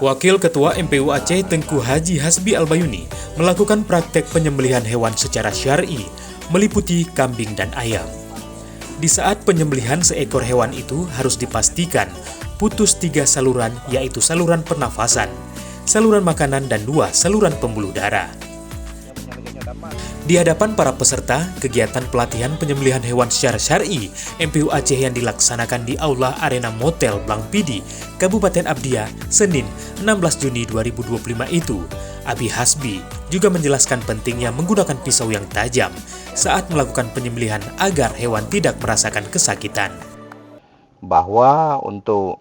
Wakil Ketua MPU Aceh Tengku Haji Hasbi Albayuni melakukan praktek penyembelihan hewan secara syar'i, meliputi kambing dan ayam. Di saat penyembelihan seekor hewan itu harus dipastikan putus 3 saluran, yaitu saluran pernafasan, saluran makanan, dan 2 saluran pembuluh darah. Di hadapan para peserta, kegiatan pelatihan penyembelihan hewan secara syar'i MPU Aceh yang dilaksanakan di Aula Arena Motel Blangpidi, Kabupaten Abdia, Senin 16 Juni 2025 itu, Abi Hasbi juga menjelaskan pentingnya menggunakan pisau yang tajam saat melakukan penyembelihan agar hewan tidak merasakan kesakitan. Bahwa untuk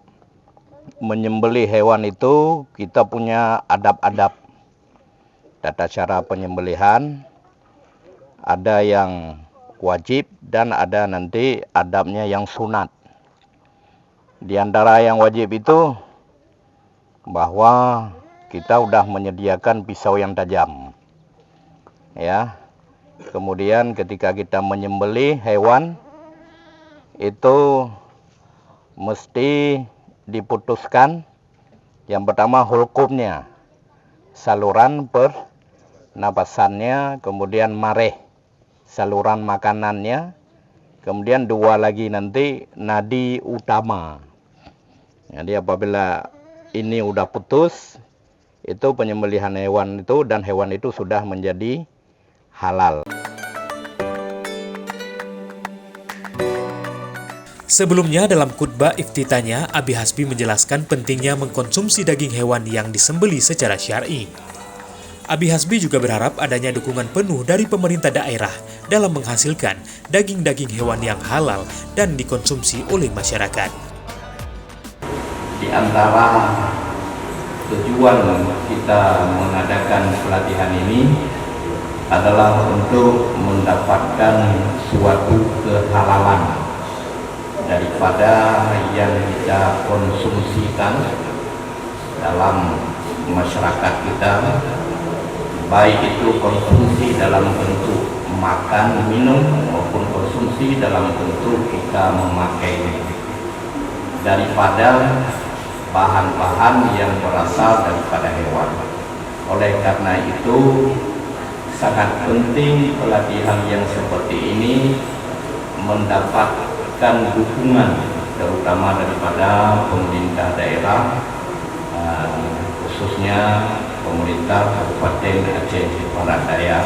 menyembelih hewan itu kita punya adab-adab, tata cara penyembelihan. Ada yang wajib dan ada nanti adabnya yang sunat. Di antara yang wajib itu bahwa kita sudah menyediakan pisau yang tajam. Ya. Kemudian ketika kita menyembelih hewan itu mesti diputuskan yang pertama hulkumnya, saluran pernapasannya, kemudian mareh, saluran makanannya, kemudian 2 lagi nanti nadi utama. Jadi apabila ini udah putus, itu penyembelihan hewan itu dan hewan itu sudah menjadi halal. Sebelumnya dalam khutbah iftitahnya, Abi Hasbi menjelaskan pentingnya mengkonsumsi daging hewan yang disembelih secara syar'i. Abi Hasbi juga berharap adanya dukungan penuh dari pemerintah daerah dalam menghasilkan daging-daging hewan yang halal dan dikonsumsi oleh masyarakat. Di antara tujuan kita mengadakan pelatihan ini adalah untuk mendapatkan suatu kehalalan daripada yang kita konsumsikan dalam masyarakat kita, baik itu konsumsi dalam bentuk makan, minum, maupun konsumsi dalam bentuk kita memakai, daripada bahan-bahan yang berasal daripada hewan. Oleh karena itu, sangat penting pelatihan yang seperti ini mendapatkan dukungan terutama daripada pemerintah daerah, khususnya pemerintah Kabupaten Aceh Barat Daya.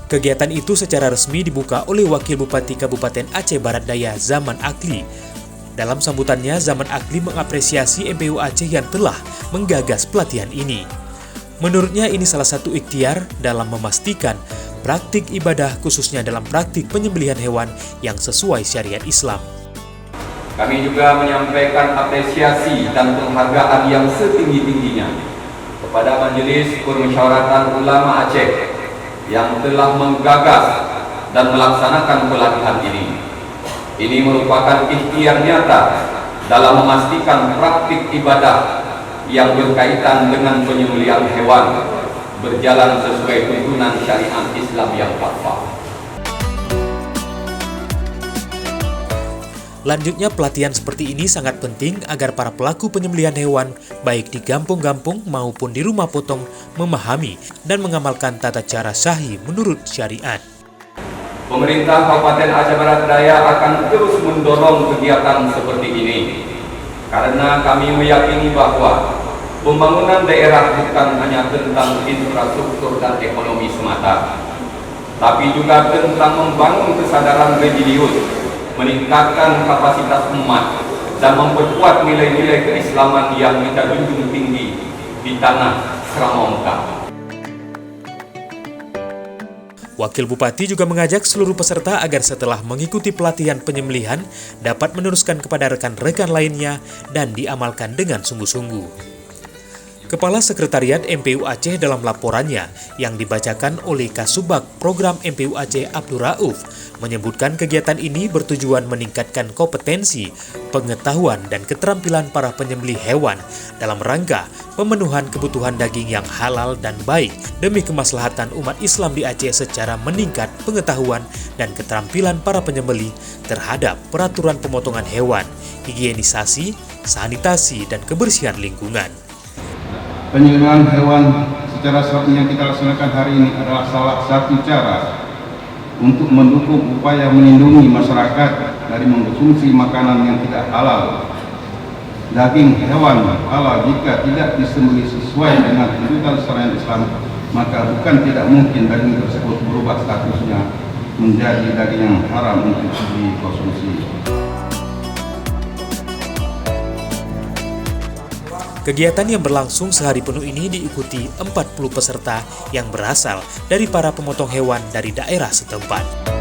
Kegiatan itu secara resmi dibuka oleh Wakil Bupati Kabupaten Aceh Barat Daya Zaman Akli. Dalam sambutannya, Zaman Akli mengapresiasi MPU Aceh yang telah menggagas pelatihan ini. Menurutnya ini salah satu ikhtiar dalam memastikan praktik ibadah khususnya dalam praktik penyembelihan hewan yang sesuai syariat Islam. Kami juga menyampaikan apresiasi dan penghargaan yang setinggi-tingginya kepada Majelis Permusyawaratan Ulama Aceh yang telah menggagas dan melaksanakan pelatihan ini. Ini merupakan ikhtiar nyata dalam memastikan praktik ibadah yang berkaitan dengan penyembelihan hewan berjalan sesuai tuntunan syariat Islam yang fatwa. Lanjutnya, pelatihan seperti ini sangat penting agar para pelaku penyembelihan hewan, baik di kampung-kampung maupun di rumah potong, memahami dan mengamalkan tata cara sahih menurut syariat. Pemerintah Kabupaten Aceh Barat Daya akan terus mendorong kegiatan seperti ini, karena kami meyakini bahwa pembangunan daerah bukan hanya tentang infrastruktur dan ekonomi semata, tapi juga tentang membangun kesadaran religius, meningkatkan kapasitas umat, dan memperkuat nilai-nilai keislaman yang kita junjung tinggi di tanah Seramau Mekah. Wakil Bupati juga mengajak seluruh peserta agar setelah mengikuti pelatihan penyembelihan dapat meneruskan kepada rekan-rekan lainnya dan diamalkan dengan sungguh-sungguh. Kepala Sekretariat MPU Aceh dalam laporannya yang dibacakan oleh Kasubag Program MPU Aceh Abdul Rauf menyebutkan kegiatan ini bertujuan meningkatkan kompetensi, pengetahuan, dan keterampilan para penyembelih hewan dalam rangka pemenuhan kebutuhan daging yang halal dan baik demi kemaslahatan umat Islam di Aceh secara meningkat pengetahuan dan keterampilan para penyembelih terhadap peraturan pemotongan hewan, higienisasi, sanitasi, dan kebersihan lingkungan. Penyembelihan hewan secara seperti yang kita laksanakan hari ini adalah salah satu cara untuk mendukung upaya melindungi masyarakat dari mengkonsumsi makanan yang tidak halal. Daging hewan halal jika tidak disembelih sesuai dengan tuntutan syariat Islam, maka bukan tidak mungkin daging tersebut berubah statusnya menjadi daging yang haram untuk dikonsumsi. Kegiatan yang berlangsung sehari penuh ini diikuti 40 peserta yang berasal dari para pemotong hewan dari daerah setempat.